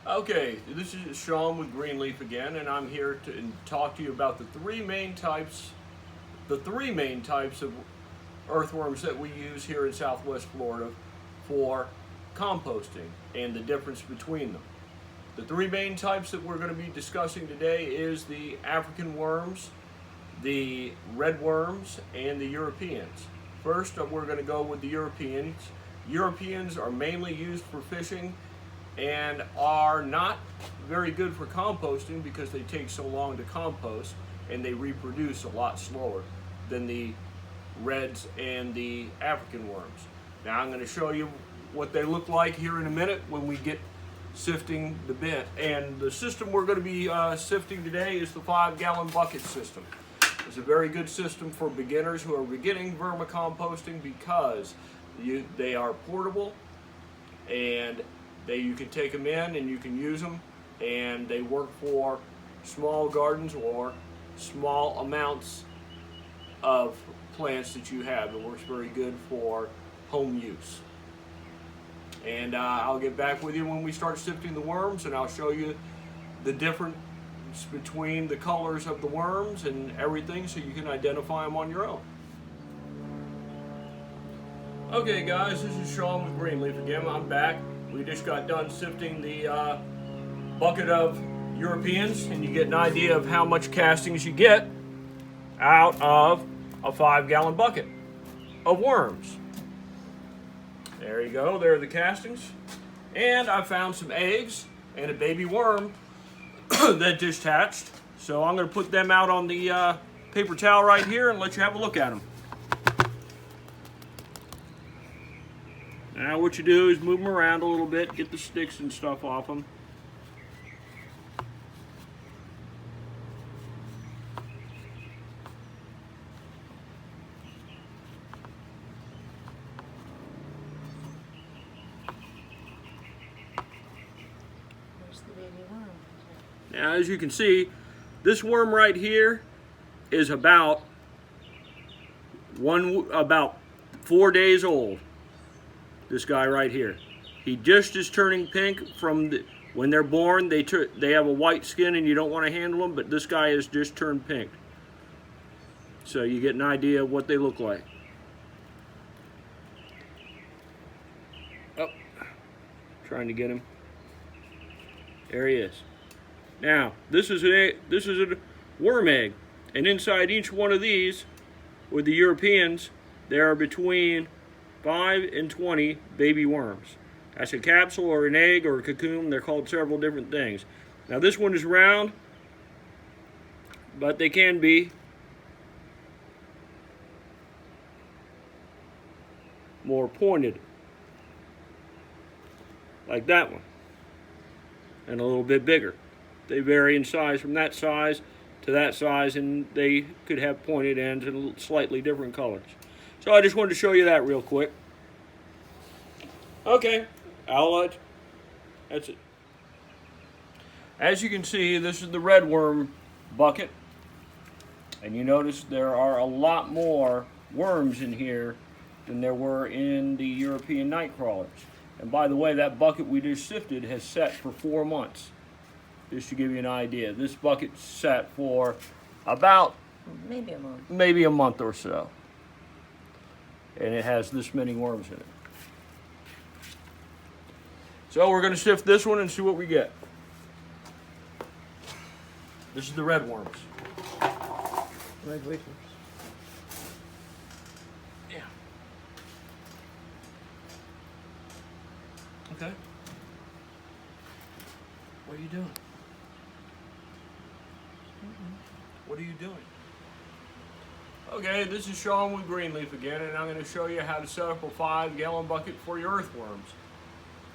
Okay, this is Sean with Greenleaf again, and I'm here to talk to you about the three main types of earthworms that we use here in Southwest Florida for composting and the difference between them. The three main types that we're going to be discussing today is the African worms, the red worms, and the Europeans. First, we're going to go with the Europeans. Europeans are mainly used for fishing and are not very good for composting because they take so long to compost and they reproduce a lot slower than the reds and the African worms. Now I'm going to show you what they look like here in a minute when we get sifting the bin. And the system we're going to be sifting today is the 5-gallon bucket system. It's a very good system for beginners who are beginning vermicomposting because they are portable and you can take them in and you can use them, and they work for small gardens or small amounts of plants that you have. It works very good for home use. And I'll get back with you when we start sifting the worms, and I'll show you the difference between the colors of the worms and everything so you can identify them on your own. Okay guys, this is Sean with Greenleaf again. I'm back. We just got done sifting the bucket of Europeans, and you get an idea of how much castings you get out of a 5-gallon bucket of worms. There you go, there are the castings. And I found some eggs and a baby worm that just hatched. So I'm going to put them out on the paper towel right here and let you have a look at them. Now what you do is move them around a little bit, get the sticks and stuff off them. Where's the baby worm? Now as you can see, this worm right here is about 4 days old. This guy right here, he just is turning pink from when they're born. They have a white skin and you don't want to handle them, but this guy has just turned pink. So you get an idea of what they look like. Oh, trying to get him. There he is. Now this is a worm egg, and inside each one of these, with the Europeans, there are between 5 and 20 baby worms. That's a capsule or an egg or a cocoon. They're called several different things. Now this one is round, but they can be more pointed, like that one, and a little bit bigger. They vary in size from that size to that size, and they could have pointed ends and slightly different colors. So I just wanted to show you that real quick. Okay, that's it. As you can see, this is the red worm bucket. And you notice there are a lot more worms in here than there were in the European night crawlers. And by the way, that bucket we just sifted has sat for 4 months. Just to give you an idea. This bucket sat for about Maybe a month. Maybe a month or so. And it has this many worms in it. So we're going to sift this one and see what we get. This is the red worms. Red wickers. Yeah. Okay. What are you doing? What are you doing? Okay, this is Sean with Greenleaf again, and I'm going to show you how to set up a 5-gallon bucket for your earthworms.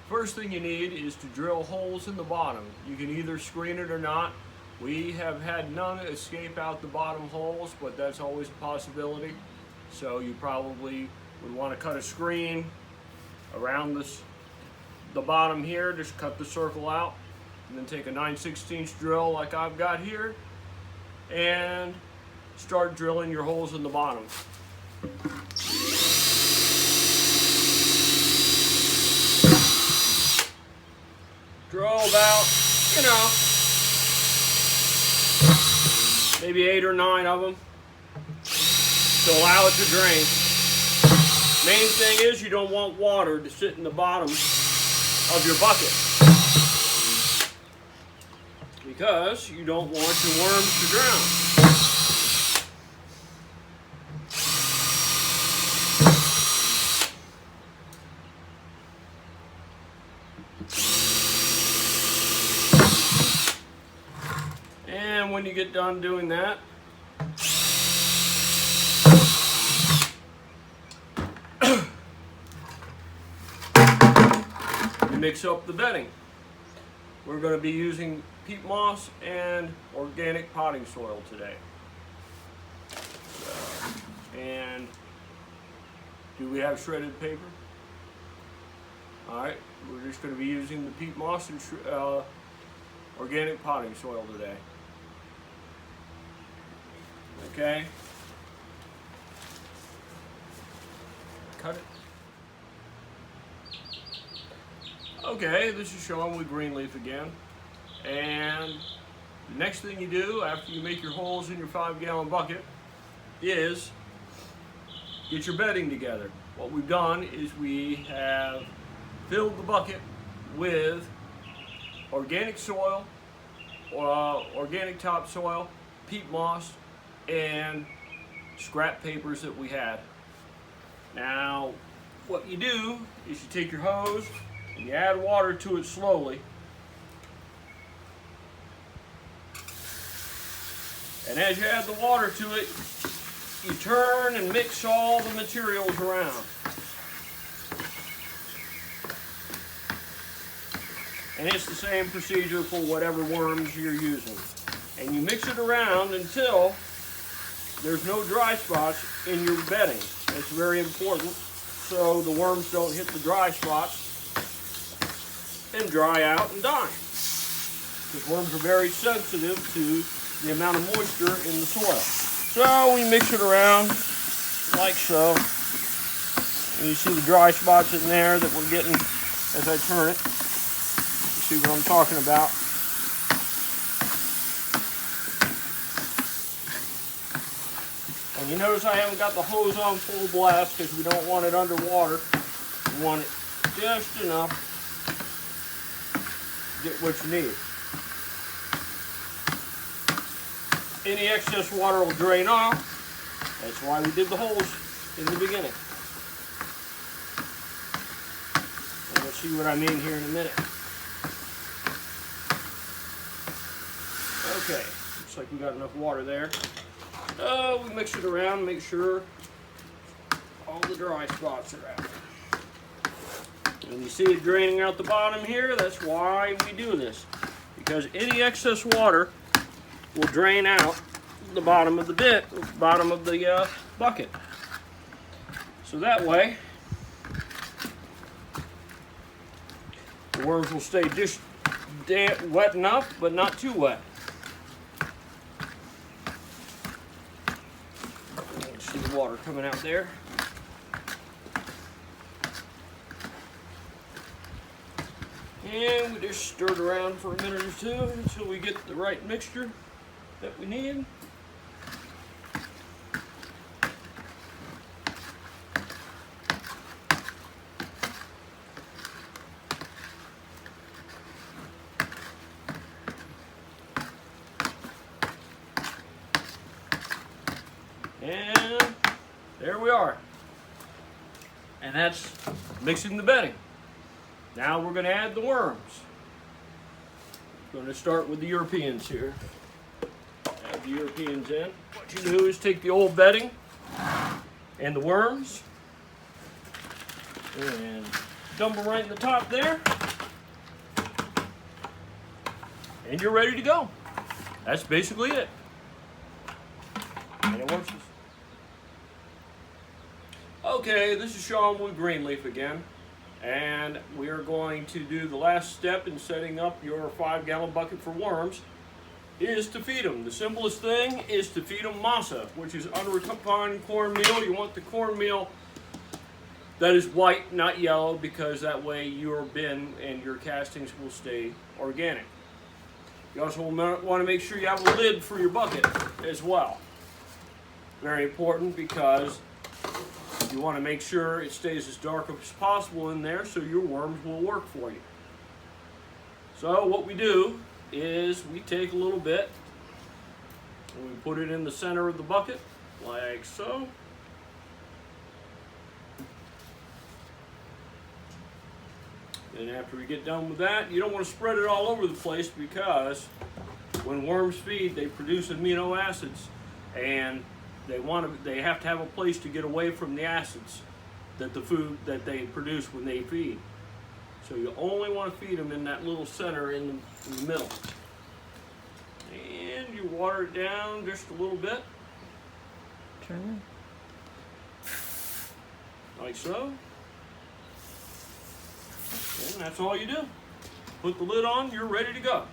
First thing you need is to drill holes in the bottom. You can either screen it or not. We have had none escape out the bottom holes, but that's always a possibility. So you probably would want to cut a screen around the bottom here. Just cut the circle out, and then take a 9/16 drill like I've got here, and start drilling your holes in the bottom. throw about, you know, maybe 8 or 9 of them to allow it to drain. Main thing is you don't want water to sit in the bottom of your bucket, because you don't want your worms to drown. And when you get done doing that, you mix up the bedding. We're going to be using peat moss and organic potting soil today. And do we have shredded paper? Alright, we're just going to be using the peat moss and organic potting soil today. Okay. Cut it. Okay, this is Sean with Greenleaf again. And the next thing you do after you make your holes in your 5-gallon bucket is get your bedding together. What we've done is we have filled the bucket with organic soil, organic topsoil, peat moss, and scrap papers that we had. Now, what you do is you take your hose and you add water to it slowly. And as you add the water to it, you turn and mix all the materials around. And it's the same procedure for whatever worms you're using. And you mix it around until there's no dry spots in your bedding. It's very important so the worms don't hit the dry spots and dry out and die. Because worms are very sensitive to the amount of moisture in the soil. So we mix it around like so. And you see the dry spots in there that we're getting as I turn it. You see what I'm talking about. And you notice I haven't got the hose on full blast because we don't want it underwater. We want it just enough to get what you need. Any excess water will drain off. That's why we did the holes in the beginning. And you'll see what I mean here in a minute. Okay, looks like we got enough water there. We mix it around, make sure all the dry spots are out. And you see it draining out the bottom here. That's why we do this. Because any excess water will drain out the bottom of the bucket. So that way, the worms will stay just wet enough, but not too wet. See the water coming out there. And we just stir it around for a minute or two until we get the right mixture that we need. And there we are. And that's mixing the bedding. Now we're going to add the worms. I'm going to start with the Europeans here. Add the Europeans in. What you do is take the old bedding and the worms and dump them right in the top there. And you're ready to go. That's basically it. And it works. Okay, this is Sean with Greenleaf again, and we are going to do the last step in setting up your 5-gallon bucket for worms is to feed them. The simplest thing is to feed them masa, which is unrefined cornmeal. You want the cornmeal that is white, not yellow, because that way your bin and your castings will stay organic. You also want to make sure you have a lid for your bucket as well. Very important, because you want to make sure it stays as dark as possible in there so your worms will work for you. So what we do is we take a little bit and we put it in the center of the bucket, like so. And after we get done with that, you don't want to spread it all over the place, because when worms feed, they produce amino acids, and they have to have a place to get away from the acids that the food that they produce when they feed. So you only want to feed them in that little center in the middle. And you water it down just a little bit, Turn like so. And that's all you do. Put the lid on, you're ready to go.